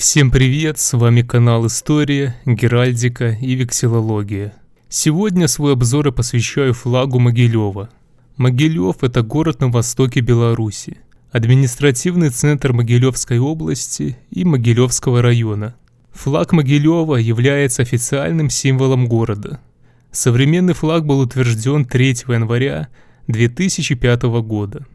Всем привет, с вами канал История, Геральдика и Вексилология. Сегодня свой обзор я посвящаю флагу Могилева. Могилев – это город на востоке Беларуси, административный центр Могилевской области и Могилевского района. Флаг Могилева является официальным символом города. Современный флаг был утвержден 3 января 2005 года.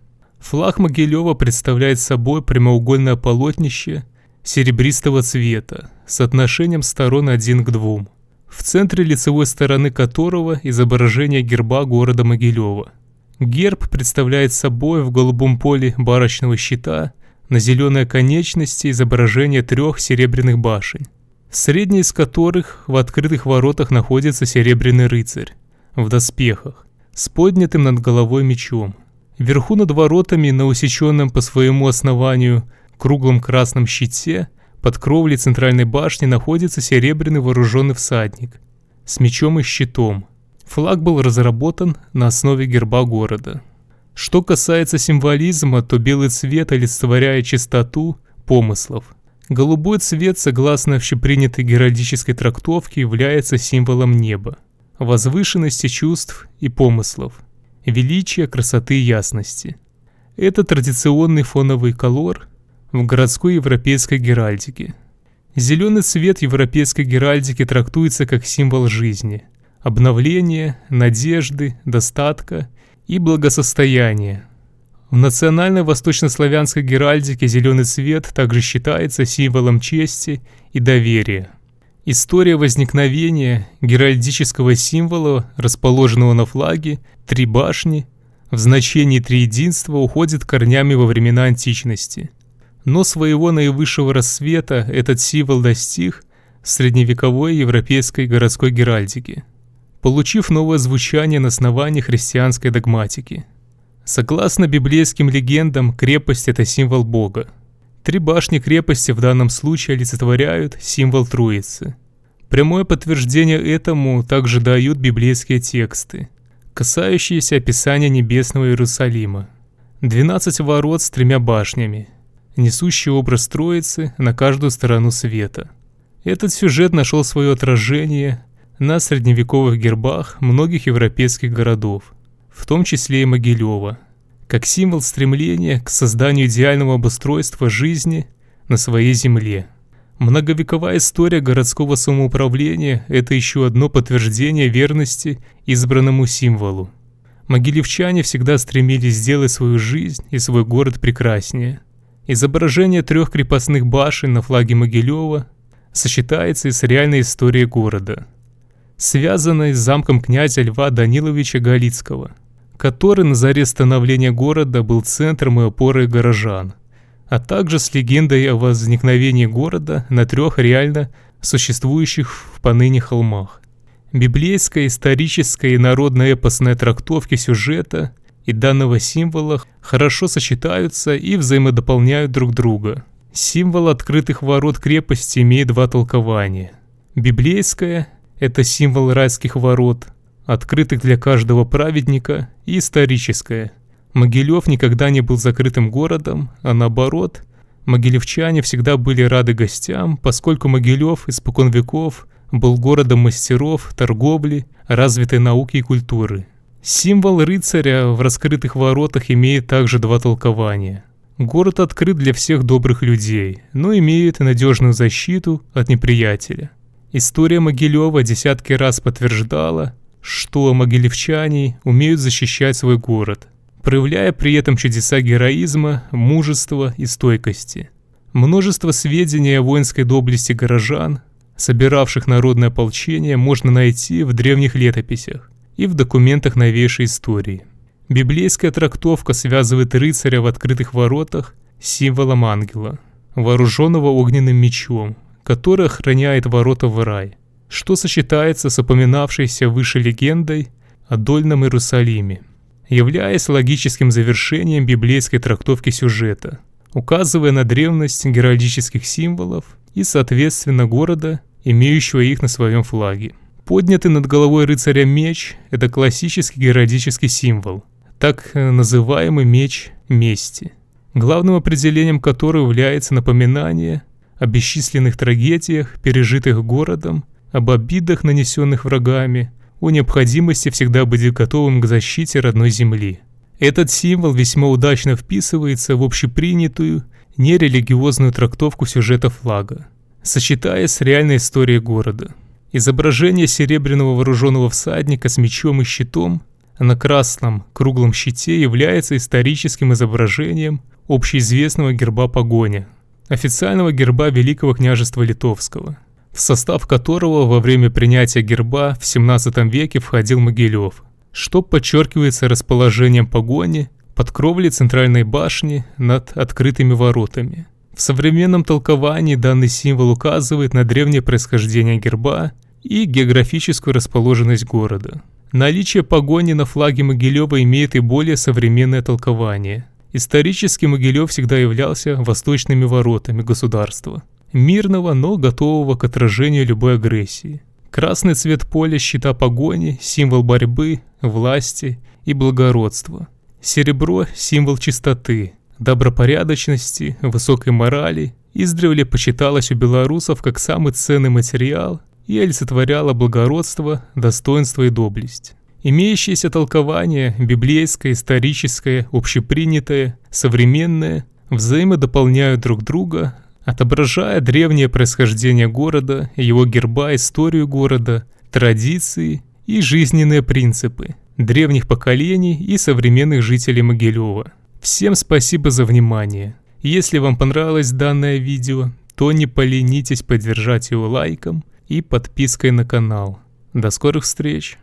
Флаг Могилева представляет собой прямоугольное полотнище серебристого цвета с отношением сторон 1 к 2, в центре лицевой стороны которого изображение герба города Могилева. Герб представляет собой в голубом поле барочного щита на зеленой конечности изображение 3 серебряных башен, средняя из которых в открытых воротах находится серебряный рыцарь в доспехах с поднятым над головой мечом. Вверху над воротами на усеченном по своему основанию круглом красном щите под кровлей центральной башни находится серебряный вооруженный всадник с мечом и щитом. Флаг был разработан на основе герба города. Что касается символизма, то белый цвет олицетворяет чистоту помыслов. Голубой цвет, согласно общепринятой геральдической трактовке, является символом неба, возвышенности чувств и помыслов, величия, красоты и ясности. Это традиционный фоновый колор в городской европейской геральдике. Зеленый цвет европейской геральдики трактуется как символ жизни, обновления, надежды, достатка и благосостояния. В национальной восточнославянской геральдике зеленый цвет также считается символом чести и доверия. История возникновения геральдического символа, расположенного на флаге «Три башни», в значении триединства уходит корнями во времена античности. Но своего наивысшего расцвета этот символ достиг в средневековой европейской городской геральдике, получив новое звучание на основании христианской догматики. Согласно библейским легендам, крепость – это символ Бога. 3 башни крепости в данном случае олицетворяют символ Троицы. Прямое подтверждение этому также дают библейские тексты, касающиеся описания небесного Иерусалима. 12 ворот с 3 башнями, несущий образ Троицы на каждую сторону света. Этот сюжет нашел свое отражение на средневековых гербах многих европейских городов, в том числе и Могилева, как символ стремления к созданию идеального обустройства жизни на своей земле. Многовековая история городского самоуправления – это еще одно подтверждение верности избранному символу. Могилевчане всегда стремились сделать свою жизнь и свой город прекраснее. Изображение 3 крепостных башен на флаге Могилева сочетается и с реальной историей города, связанной с замком князя Льва Даниловича Галицкого, который на заре становления города был центром и опорой горожан, а также с легендой о возникновении города на 3 реально существующих поныне холмах. Библейская, историческая и народно-эпосная трактовки сюжета и данного символа хорошо сочетаются и взаимодополняют друг друга. Символ открытых ворот крепости имеет 2 толкования. Библейское – это символ райских ворот, открытых для каждого праведника, и историческое. Могилев никогда не был закрытым городом, а наоборот, могилевчане всегда были рады гостям, поскольку Могилев испокон веков был городом мастеров, торговли, развитой науки и культуры. Символ рыцаря в раскрытых воротах имеет также 2 толкования. Город открыт для всех добрых людей, но имеет надежную защиту от неприятеля. История Могилева десятки раз подтверждала, что могилевчане умеют защищать свой город, проявляя при этом чудеса героизма, мужества и стойкости. Множество сведений о воинской доблести горожан, собиравших народное ополчение, можно найти в древних летописях и в документах новейшей истории. Библейская трактовка связывает рыцаря в открытых воротах с символом ангела, вооруженного огненным мечом, который охраняет ворота в рай, что сочетается с упоминавшейся выше легендой о Дольном Иерусалиме, являясь логическим завершением библейской трактовки сюжета, указывая на древность геральдических символов и, соответственно, города, имеющего их на своем флаге. Поднятый над головой рыцаря меч – это классический геральдический символ, так называемый меч мести, главным определением которого является напоминание о бесчисленных трагедиях, пережитых городом, об обидах, нанесенных врагами, о необходимости всегда быть готовым к защите родной земли. Этот символ весьма удачно вписывается в общепринятую, нерелигиозную трактовку сюжета флага, сочетаясь с реальной историей города. Изображение серебряного вооруженного всадника с мечом и щитом на красном круглом щите является историческим изображением общеизвестного герба погоня, официального герба Великого княжества Литовского, в состав которого во время принятия герба в 17 веке входил Могилев, что подчеркивается расположением погони под кровлей центральной башни над открытыми воротами. В современном толковании данный символ указывает на древнее происхождение герба и географическую расположенность города. Наличие погони на флаге Могилева имеет и более современное толкование. Исторически Могилев всегда являлся восточными воротами государства, мирного, но готового к отражению любой агрессии. Красный цвет поля щита погони – символ борьбы, власти и благородства. Серебро – символ чистоты, добропорядочности, высокой морали, издревле почиталось у белорусов как самый ценный материал и олицетворяло благородство, достоинство и доблесть. Имеющиеся толкования – библейское, историческое, общепринятое, современное – взаимодополняют друг друга, отображая древнее происхождение города, его герба, историю города, традиции и жизненные принципы древних поколений и современных жителей Могилева. Всем спасибо за внимание. Если вам понравилось данное видео, то не поленитесь поддержать его лайком и подпиской на канал. До скорых встреч!